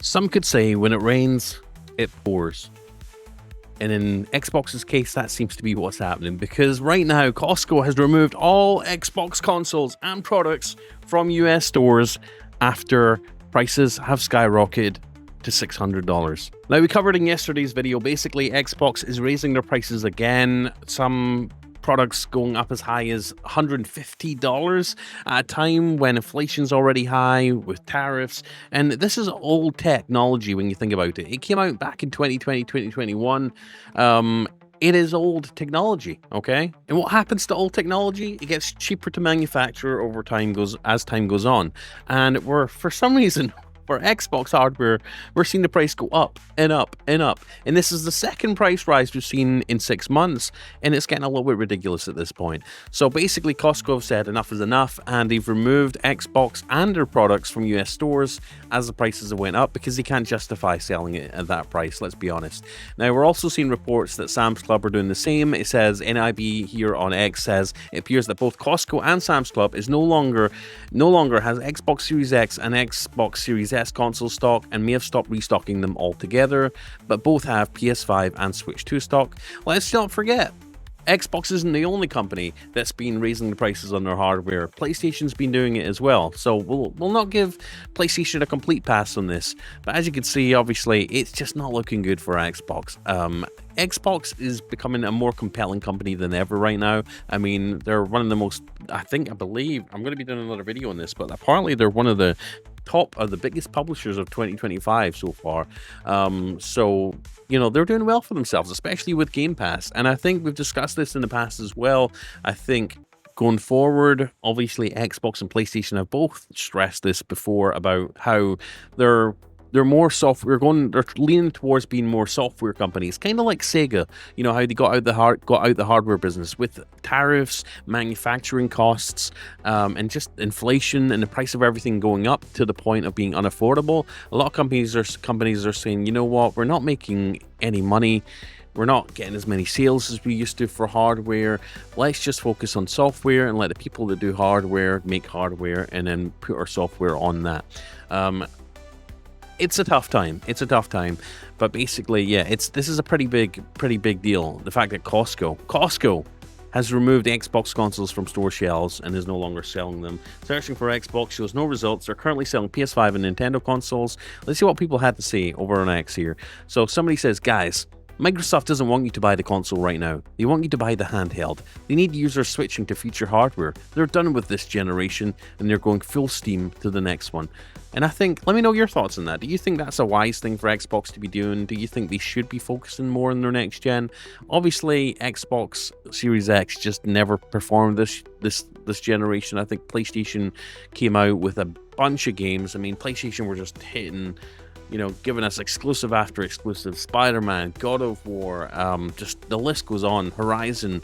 Some could say when it rains, it pours. And in Xbox's case, that seems to be what's happening, because right now Costco has removed all Xbox consoles and products from US stores after prices have skyrocketed to $600. Now, we covered in yesterday's video, basically Xbox is raising their prices again. Some products going up as high as $150 at a time when inflation's already high with tariffs. And this is old technology when you think about it. It came out back in 2020, 2021. It is old technology, okay? And what happens to old technology? It gets cheaper to manufacture over time as time goes on. And for some reason, for Xbox hardware, we're seeing the price go up and up and up. And this is the second price rise we've seen in 6 months, and it's getting a little bit ridiculous at this point. So basically, Costco have said enough is enough, and they've removed Xbox and their products from US stores as the prices have went up, because they can't justify selling it at that price, let's be honest. Now, we're also seeing reports that Sam's Club are doing the same. It says, NIB here on X says, it appears that both Costco and Sam's Club is no longer has Xbox Series X and Xbox Series S console stock, and may have stopped restocking them altogether, but both have PS5 and Switch 2 stock. Let's not forget, Xbox isn't the only company that's been raising the prices on their hardware. PlayStation's been doing it as well. So we'll not give PlayStation a complete pass on this. But as you can see, obviously, it's just not looking good for Xbox. Xbox is becoming a more compelling company than ever right now. I mean, they're one of the most, I believe, I'm going to be doing another video on this, but apparently they're one of the top of the biggest publishers of 2025 so far. So, you know, they're doing well for themselves, especially with Game Pass. And I think we've discussed this in the past as well. I think going forward, obviously Xbox and PlayStation have both stressed this before about how they're more software. They're leaning towards being more software companies, kind of like Sega. You know how they got out the hardware business with tariffs, manufacturing costs, and just inflation and the price of everything going up to the point of being unaffordable. A lot of companies are saying, you know what, we're not making any money. We're not getting as many sales as we used to for hardware. Let's just focus on software and let the people that do hardware make hardware, and then put our software on that. It's a tough time. But basically, yeah, this is a pretty big deal. The fact that Costco has removed Xbox consoles from store shelves and is no longer selling them. Searching for Xbox shows no results. They're currently selling PS5 and Nintendo consoles. Let's see what people had to say over on X here. So somebody says, guys, Microsoft doesn't want you to buy the console right now. They want you to buy the handheld. They need users switching to future hardware. They're done with this generation, and they're going full steam to the next one. And I think, let me know your thoughts on that. Do you think that's a wise thing for Xbox to be doing? Do you think they should be focusing more on their next gen? Obviously, Xbox Series X just never performed this generation. I think PlayStation came out with a bunch of games. I mean, PlayStation were just hitting, you know, giving us exclusive after exclusive. Spider-Man, God of War, just the list goes on. Horizon,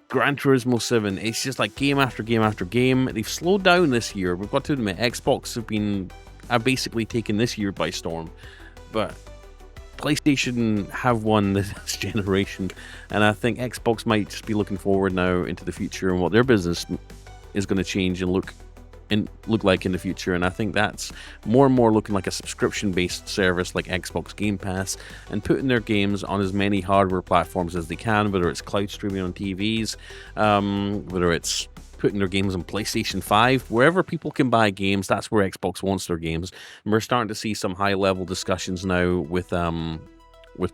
Gran Turismo 7. It's just like game after game after game. They've slowed down this year. We've got to admit, Xbox have basically taken this year by storm. But PlayStation have won this generation. And I think Xbox might just be looking forward now into the future and what their business is going to change and look like in the future. And I think that's more and more looking like a subscription-based service like Xbox Game Pass, and putting their games on as many hardware platforms as they can, whether it's cloud streaming on TVs, whether it's putting their games on PlayStation 5, wherever people can buy games, that's where Xbox wants their games. And we're starting to see some high-level discussions now with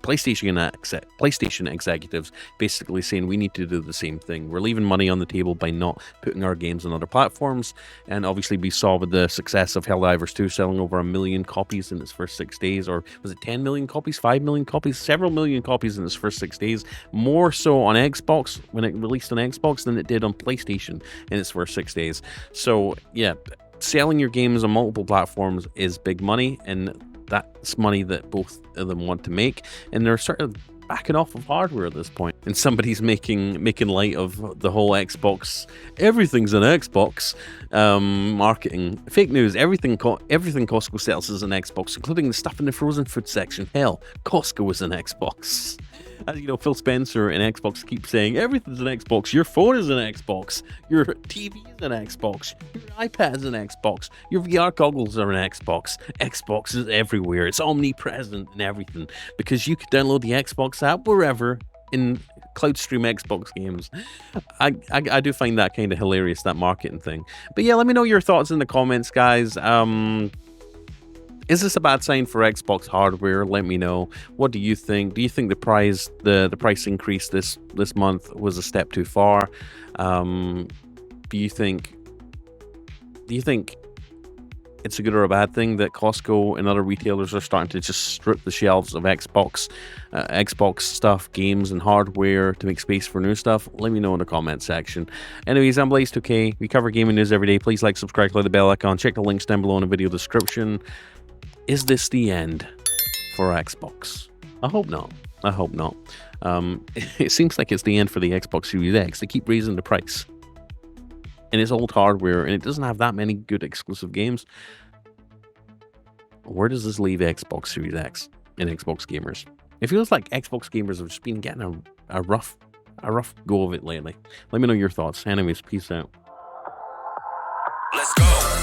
PlayStation executives basically saying we need to do the same thing. We're leaving money on the table by not putting our games on other platforms. And obviously we saw with the success of Helldivers 2 selling over 1 million copies in its first 6 days, or was it 10 million copies, 5 million copies, several million copies in its first 6 days, more so on Xbox when it released on Xbox than it did on PlayStation in its first 6 days. So yeah, selling your games on multiple platforms is big money, and that's money that both of them want to make. And they're sort of backing off of hardware at this point, and somebody's making light of the whole Xbox, everything's an Xbox marketing. Fake news. Everything Costco sells is an Xbox, including the stuff in the frozen food section. Hell, Costco is an Xbox. As you know, Phil Spencer and Xbox keep saying everything's an Xbox. Your phone is an Xbox. Your TV is an Xbox. Your iPad is an Xbox. Your VR goggles are an Xbox. Xbox is everywhere. It's omnipresent in everything because you can download the Xbox app wherever in cloud stream Xbox games. I do find that kind of hilarious, that marketing thing. But yeah, let me know your thoughts in the comments, guys. Is this a bad sign for Xbox hardware? Let me know. What do you think? Do you think the price increase this month was a step too far? Do you think it's a good or a bad thing that Costco and other retailers are starting to just strip the shelves of Xbox stuff, games, and hardware to make space for new stuff? Let me know in the comment section. Anyways, I'm Blaze2K. We cover gaming news every day. Please like, subscribe, click the bell icon. Check the links down below in the video description. Is this the end for Xbox? I hope not. I hope not. It seems like it's the end for the Xbox Series X. They keep raising the price. And it's old hardware, and it doesn't have that many good exclusive games. Where does this leave Xbox Series X and Xbox gamers? It feels like Xbox gamers have just been getting a rough go of it lately. Let me know your thoughts. Anyways, peace out. Let's go.